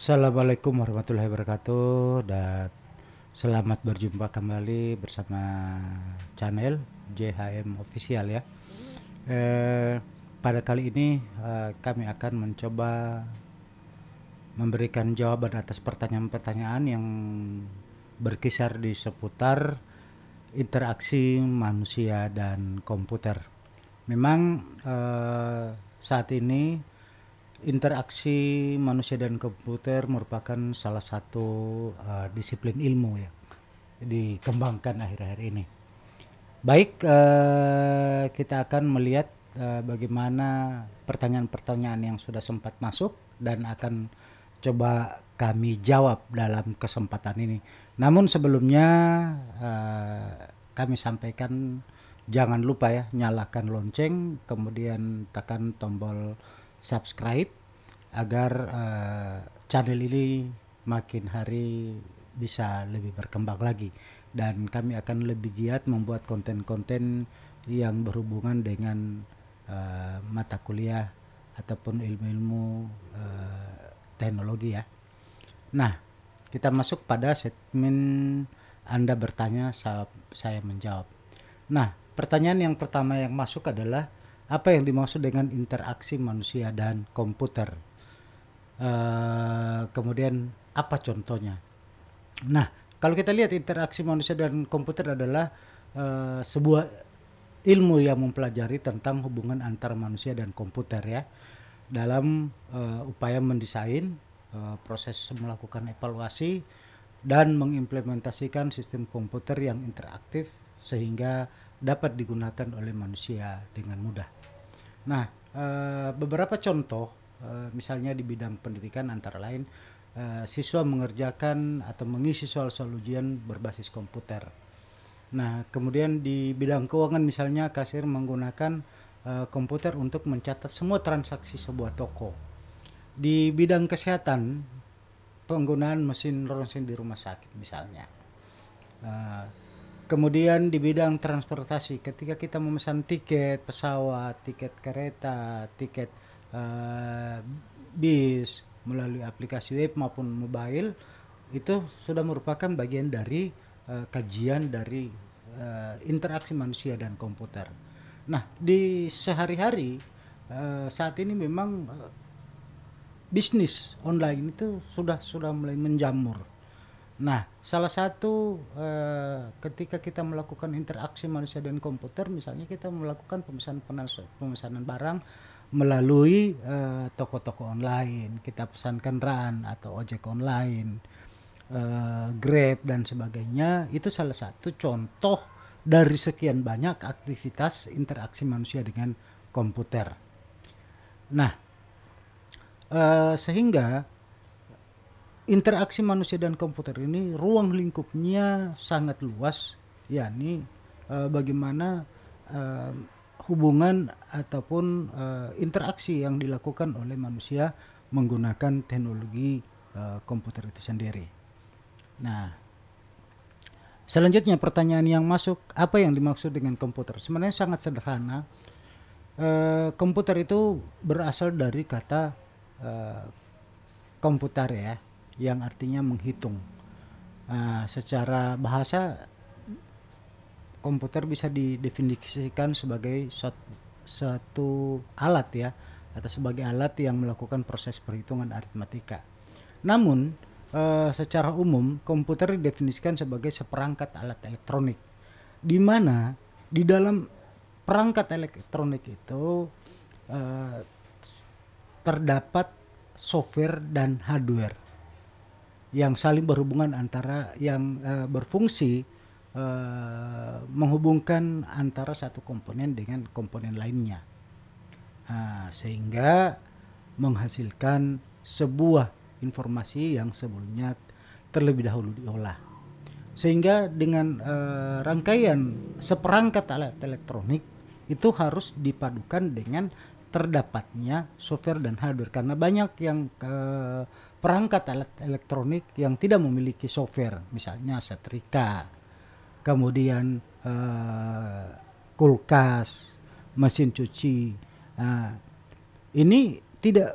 Assalamualaikum warahmatullahi wabarakatuh dan selamat berjumpa kembali bersama channel JHM Official ya. Eh, Pada kali ini kami akan mencoba memberikan jawaban atas pertanyaan-pertanyaan yang berkisar di seputar interaksi manusia dan komputer. Memang saat ini interaksi manusia dan komputer merupakan salah satu disiplin ilmu ya dikembangkan akhir-akhir ini. Baik, kita akan melihat bagaimana pertanyaan-pertanyaan yang sudah sempat masuk dan akan coba kami jawab dalam kesempatan ini. Namun sebelumnya kami sampaikan jangan lupa ya nyalakan lonceng, kemudian tekan tombol subscribe agar channel ini makin hari bisa lebih berkembang lagi dan kami akan lebih giat membuat konten-konten yang berhubungan dengan mata kuliah ataupun ilmu-ilmu teknologi ya. Nah, kita masuk pada segmen Anda bertanya, saya menjawab. Nah, pertanyaan yang pertama yang masuk adalah apa yang dimaksud dengan interaksi manusia dan komputer? Kemudian apa contohnya? Nah, kalau kita lihat interaksi manusia dan komputer adalah sebuah ilmu yang mempelajari tentang hubungan antara manusia dan komputer ya, dalam upaya mendesain, proses melakukan evaluasi dan mengimplementasikan sistem komputer yang interaktif sehingga dapat digunakan oleh manusia dengan mudah. Nah, beberapa contoh misalnya di bidang pendidikan antara lain siswa mengerjakan atau mengisi soal-soal ujian berbasis komputer. Nah, kemudian di bidang keuangan misalnya kasir menggunakan komputer untuk mencatat semua transaksi sebuah toko. Di bidang kesehatan, penggunaan mesin ronsen di rumah sakit misalnya. Kemudian di bidang transportasi, ketika kita memesan tiket pesawat, tiket kereta, tiket bis melalui aplikasi web maupun mobile, itu sudah merupakan bagian dari kajian dari interaksi manusia dan komputer. Nah, di sehari-hari saat ini memang bisnis online itu sudah mulai menjamur. Nah, salah satu ketika kita melakukan interaksi manusia dan komputer, misalnya kita melakukan pemesanan barang melalui toko-toko online, kita pesan kendaraan atau ojek online, Grab dan sebagainya, itu salah satu contoh dari sekian banyak aktivitas interaksi manusia dengan komputer. Nah, sehingga interaksi manusia dan komputer ini ruang lingkupnya sangat luas, yakni bagaimana hubungan ataupun interaksi yang dilakukan oleh manusia menggunakan teknologi komputer itu sendiri. Nah, selanjutnya pertanyaan yang masuk, apa yang dimaksud dengan komputer? Sebenarnya sangat sederhana. Komputer itu berasal dari kata komputer ya, yang artinya menghitung. Secara bahasa, komputer bisa didefinisikan sebagai suatu alat ya, atau sebagai alat yang melakukan proses perhitungan aritmatika. Namun, secara umum komputer didefinisikan sebagai seperangkat alat elektronik, di mana di dalam perangkat elektronik itu terdapat software dan hardware yang saling berhubungan antara yang berfungsi menghubungkan antara satu komponen dengan komponen lainnya, sehingga menghasilkan sebuah informasi yang sebelumnya terlebih dahulu diolah. Sehingga dengan rangkaian seperangkat alat elektronik itu harus dipadukan dengan terdapatnya software dan hardware, karena banyak yang perangkat alat elektronik yang tidak memiliki software, misalnya setrika, kemudian kulkas, mesin cuci. Ini tidak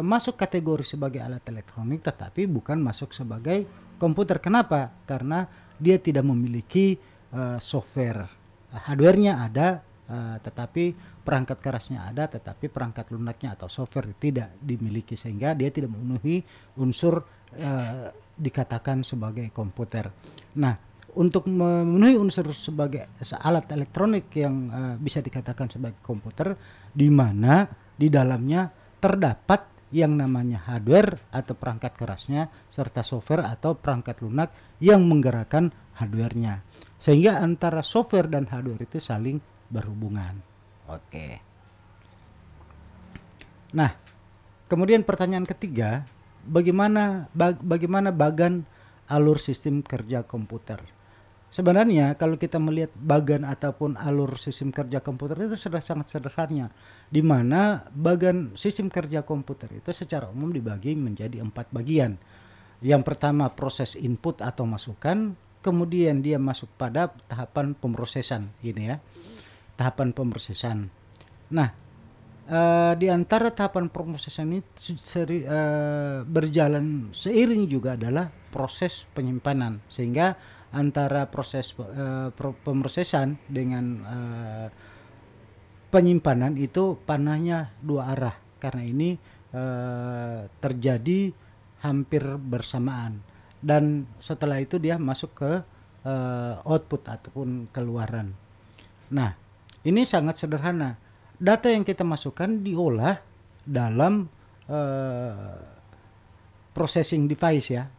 masuk kategori sebagai alat elektronik tetapi bukan masuk sebagai komputer. Kenapa? Karena dia tidak memiliki software. Hardware-nya ada, tetapi perangkat kerasnya ada, tetapi perangkat lunaknya atau software tidak dimiliki, sehingga dia tidak memenuhi unsur dikatakan sebagai komputer. Nah, untuk memenuhi unsur sebagai alat elektronik yang bisa dikatakan sebagai komputer, di mana di dalamnya terdapat yang namanya hardware atau perangkat kerasnya serta software atau perangkat lunak yang menggerakkan hardware-nya, sehingga antara software dan hardware itu saling berhubungan. Oke. Nah, kemudian pertanyaan ketiga, bagaimana bagan alur sistem kerja komputer? Sebenarnya kalau kita melihat bagan ataupun alur sistem kerja komputer itu sudah sangat sederhana, di mana bagan sistem kerja komputer itu secara umum dibagi menjadi 4 bagian. Yang pertama proses input atau masukan, kemudian dia masuk pada tahapan pemrosesan, ini ya, tahapan pemrosesan. Nah, di antara tahapan pemrosesan ini berjalan seiring juga adalah proses penyimpanan, sehingga antara proses pemrosesan dengan penyimpanan itu panahnya dua arah, karena ini terjadi hampir bersamaan, dan setelah itu dia masuk ke output ataupun keluaran. Nah, ini sangat sederhana. Data yang kita masukkan diolah dalam processing device ya,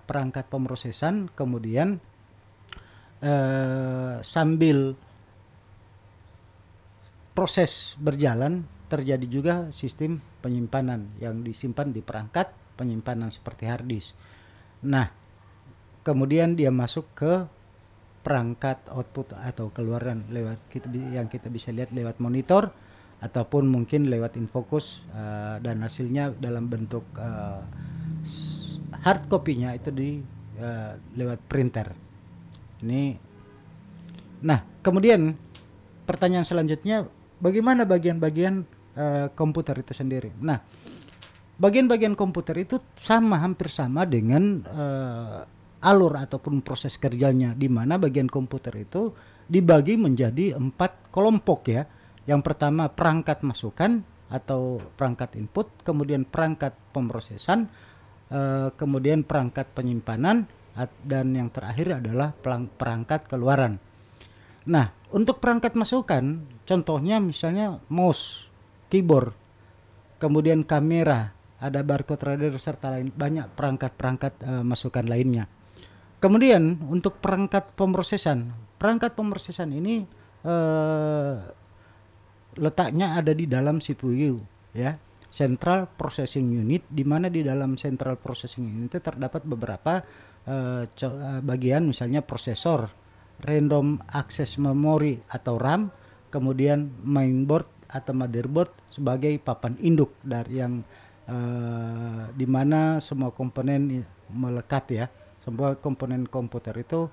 perangkat pemrosesan, kemudian sambil proses berjalan terjadi juga sistem penyimpanan yang disimpan di perangkat penyimpanan seperti hard disk. Nah, kemudian dia masuk ke perangkat output atau keluaran lewat yang kita bisa lihat lewat monitor ataupun mungkin lewat infocus, dan hasilnya dalam bentuk hard copy-nya itu lewat printer. Ini. Nah, kemudian pertanyaan selanjutnya, bagaimana bagian-bagian komputer itu sendiri? Nah, bagian-bagian komputer itu hampir sama dengan alur ataupun proses kerjanya, di mana bagian komputer itu dibagi menjadi 4 kelompok ya. Yang pertama perangkat masukan atau perangkat input, kemudian perangkat pemrosesan, kemudian perangkat penyimpanan, dan yang terakhir adalah perangkat keluaran. Nah, untuk perangkat masukan, contohnya misalnya mouse, keyboard, kemudian kamera, ada barcode reader serta lain, banyak perangkat-perangkat masukan lainnya. Kemudian untuk perangkat pemrosesan ini letaknya ada di dalam CPU ya, Central Processing Unit, di mana di dalam Central Processing Unit itu terdapat beberapa bagian, misalnya prosesor, random access memory atau RAM, kemudian mainboard atau motherboard sebagai papan induk dari yang di mana semua komponen melekat ya, semua komponen komputer itu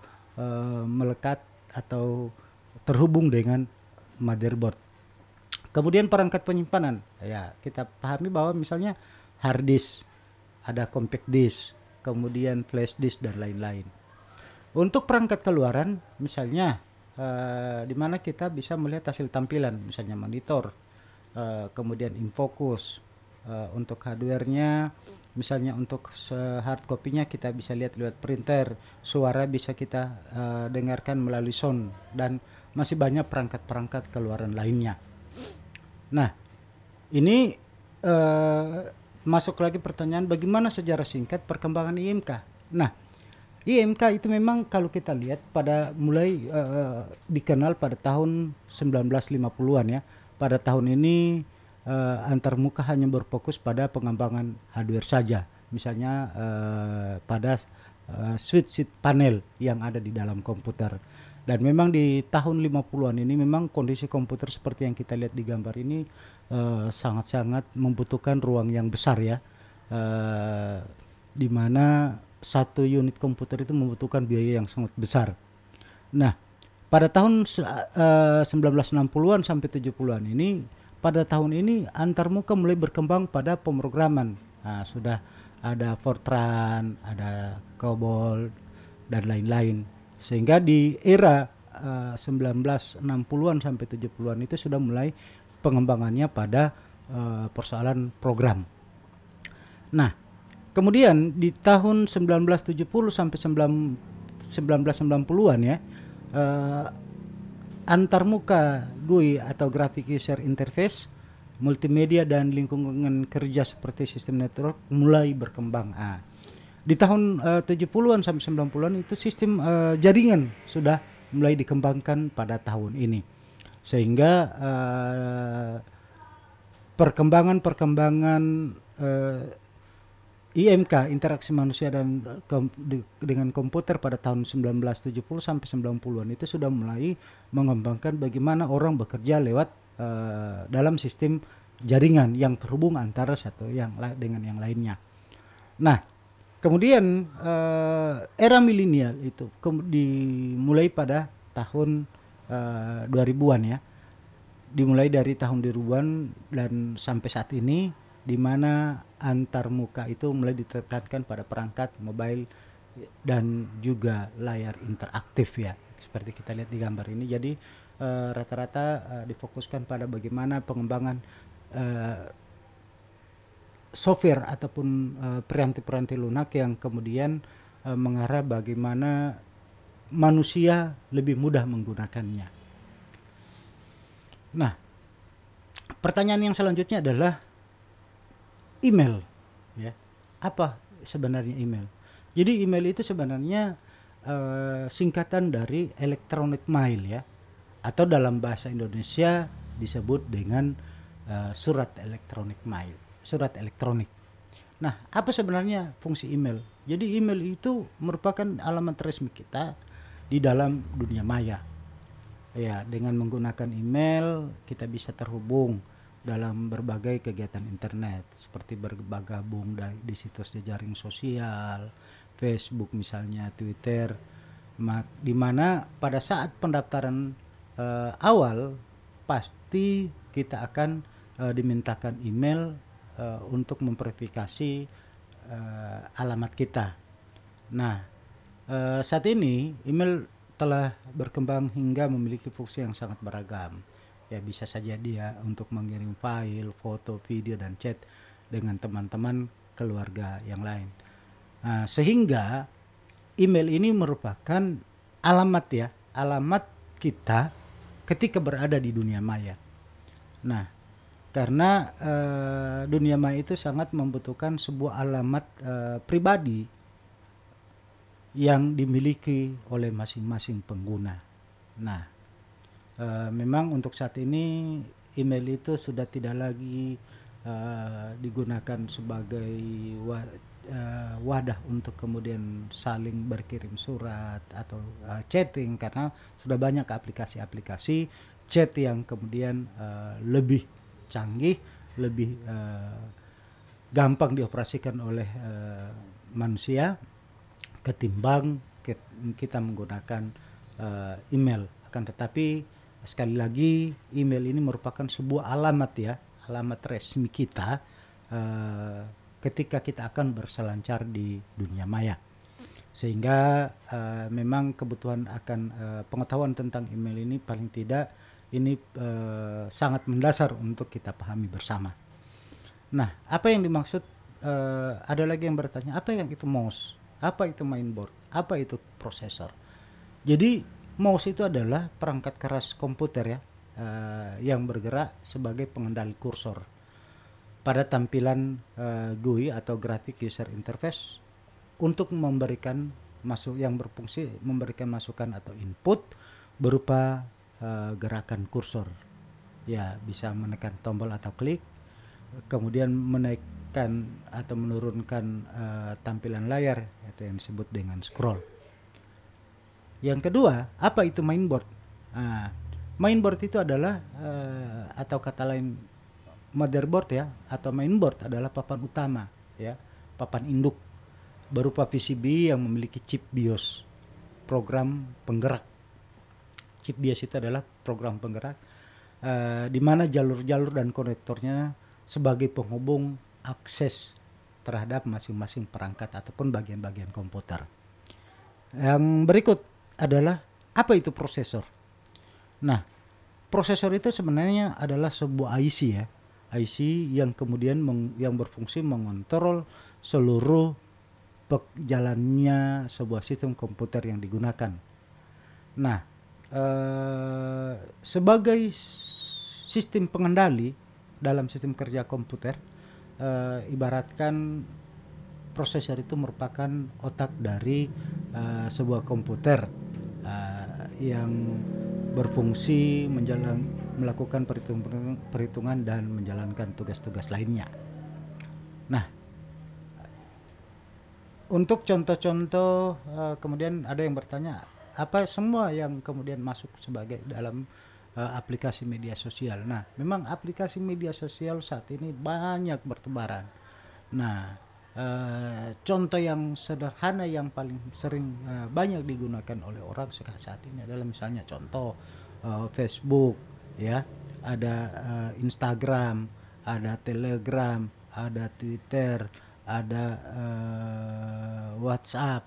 melekat atau terhubung dengan motherboard. Kemudian perangkat penyimpanan, ya kita pahami bahwa misalnya hard disk, ada compact disk, kemudian flash disk dan lain-lain. Untuk perangkat keluaran, misalnya di mana kita bisa melihat hasil tampilan, misalnya monitor, kemudian infocus. Untuk hardware-nya, misalnya untuk hard copy-nya kita bisa lihat lewat printer, suara bisa kita dengarkan melalui sound, dan masih banyak perangkat-perangkat keluaran lainnya. Nah, ini masuk lagi pertanyaan, bagaimana sejarah singkat perkembangan IMK? Nah, IMK itu memang kalau kita lihat mulai dikenal pada tahun 1950-an ya. Pada tahun ini antarmuka hanya berfokus pada pengembangan hardware saja. Misalnya pada switch panel yang ada di dalam komputer. Dan memang di tahun 50-an ini memang kondisi komputer seperti yang kita lihat di gambar ini sangat-sangat membutuhkan ruang yang besar ya, di mana satu unit komputer itu membutuhkan biaya yang sangat besar. Nah, pada tahun 1960-an sampai 70-an ini pada tahun ini antarmuka mulai berkembang pada pemrograman. Nah, sudah ada Fortran, ada COBOL dan lain-lain. Sehingga di era 1960-an sampai 70-an itu sudah mulai pengembangannya pada persoalan program. Nah, kemudian di tahun 1970 sampai 1990-an ya, antarmuka GUI atau Graphic User Interface, multimedia dan lingkungan kerja seperti sistem network mulai berkembang. Di tahun 70-an sampai 90-an itu sistem jaringan sudah mulai dikembangkan pada tahun ini. Sehingga perkembangan IMK, interaksi manusia dan dengan komputer pada tahun 1970 sampai 90-an itu sudah mulai mengembangkan bagaimana orang bekerja lewat dalam sistem jaringan yang terhubung antara satu yang dengan yang lainnya. Nah, kemudian era milenial itu dimulai pada tahun 2000-an ya. Dimulai dari tahun 2000-an dan sampai saat ini, di mana antarmuka itu mulai ditekankan pada perangkat mobile dan juga layar interaktif ya, seperti kita lihat di gambar ini. Jadi rata-rata difokuskan pada bagaimana pengembangan software ataupun peranti-peranti lunak yang kemudian mengarah bagaimana manusia lebih mudah menggunakannya. Nah, pertanyaan yang selanjutnya adalah email ya. Apa sebenarnya email? Jadi email itu sebenarnya singkatan dari electronic mail ya, atau dalam bahasa Indonesia disebut dengan surat elektronik mail, surat elektronik. Nah, apa sebenarnya fungsi email? Jadi email itu merupakan alamat resmi kita di dalam dunia maya. Ya, dengan menggunakan email kita bisa terhubung dalam berbagai kegiatan internet seperti bergabung di situs jejaring sosial, Facebook misalnya, Twitter, di mana pada saat pendaftaran awal pasti kita akan dimintakan email untuk memverifikasi alamat kita. Nah, saat ini email telah berkembang hingga memiliki fungsi yang sangat beragam. Ya, bisa saja dia untuk mengirim file, foto, video, dan chat dengan teman-teman keluarga yang lain. Sehingga email ini merupakan alamat ya, alamat kita ketika berada di dunia maya. Nah, karena dunia maya itu sangat membutuhkan sebuah alamat pribadi yang dimiliki oleh masing-masing pengguna. Nah, memang untuk saat ini email itu sudah tidak lagi digunakan sebagai wadah untuk kemudian saling berkirim surat atau chatting, karena sudah banyak aplikasi-aplikasi chat yang kemudian lebih canggih, lebih gampang dioperasikan oleh manusia ketimbang kita menggunakan email. Akan tetapi sekali lagi email ini merupakan sebuah alamat ya, alamat resmi kita ketika kita akan berselancar di dunia maya. Sehingga memang kebutuhan akan pengetahuan tentang email ini paling tidak ini sangat mendasar untuk kita pahami bersama. Nah, apa yang dimaksud, ada lagi yang bertanya, apa yang itu mouse? Apa itu mainboard? Apa itu prosesor? Jadi mouse itu adalah perangkat keras komputer ya, yang bergerak sebagai pengendali kursor pada tampilan GUI atau Graphic User Interface untuk memberikan yang berfungsi memberikan masukan atau input berupa gerakan kursor. Ya, bisa menekan tombol atau klik, kemudian menaikkan atau menurunkan tampilan layar, itu yang disebut dengan scroll. Yang kedua, apa itu mainboard? Mainboard itu adalah atau kata lain motherboard ya, atau mainboard adalah papan utama ya, papan induk berupa PCB yang memiliki chip BIOS, program penggerak. Chip BIOS itu adalah program penggerak di mana jalur-jalur dan konektornya sebagai penghubung akses terhadap masing-masing perangkat ataupun bagian-bagian komputer. Yang berikut adalah apa itu prosesor? Nah, prosesor itu sebenarnya adalah sebuah IC ya. IC yang kemudian yang berfungsi mengontrol seluruh jalannya sebuah sistem komputer yang digunakan. Nah, sebagai sistem pengendali dalam sistem kerja komputer, ibaratkan prosesor itu merupakan otak dari sebuah komputer yang berfungsi melakukan perhitungan dan menjalankan tugas-tugas lainnya. Nah, untuk contoh-contoh, kemudian ada yang bertanya, apa semua yang kemudian masuk sebagai dalam aplikasi media sosial? Nah, memang aplikasi media sosial saat ini banyak bertebaran. Nah, contoh yang sederhana yang paling sering banyak digunakan oleh orang saat ini adalah misalnya contoh Facebook, ya, ada Instagram, ada Telegram, ada Twitter, ada WhatsApp,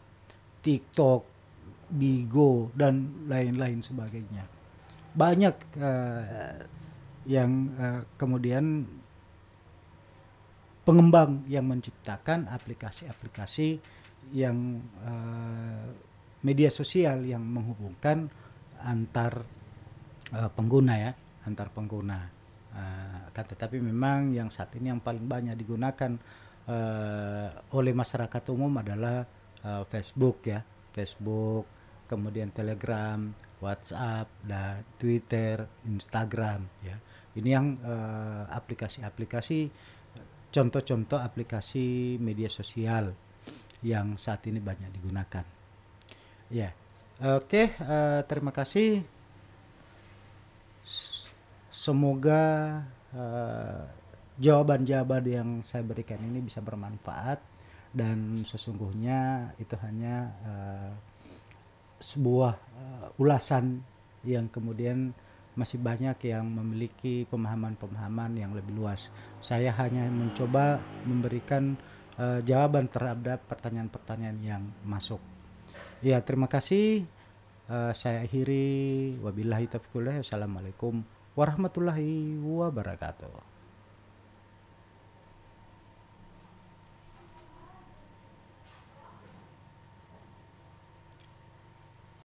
TikTok, Bigo, dan lain-lain sebagainya. Banyak yang kemudian pengembang yang menciptakan aplikasi-aplikasi yang media sosial yang menghubungkan antar pengguna ya, antar pengguna. Tetapi memang yang saat ini yang paling banyak digunakan oleh masyarakat umum adalah Facebook ya, Facebook, kemudian Telegram, WhatsApp, dan Twitter, Instagram ya. Ini yang aplikasi-aplikasi, contoh-contoh aplikasi media sosial yang saat ini banyak digunakan. Ya, oke, terima kasih. Semoga jawaban-jawaban yang saya berikan ini bisa bermanfaat, dan sesungguhnya itu hanya sebuah ulasan yang kemudian masih banyak yang memiliki pemahaman-pemahaman yang lebih luas. Saya hanya mencoba memberikan jawaban terhadap pertanyaan-pertanyaan yang masuk. Ya, terima kasih. Saya akhiri. Wabillahi taufiq. Assalamualaikum warahmatullahi wabarakatuh.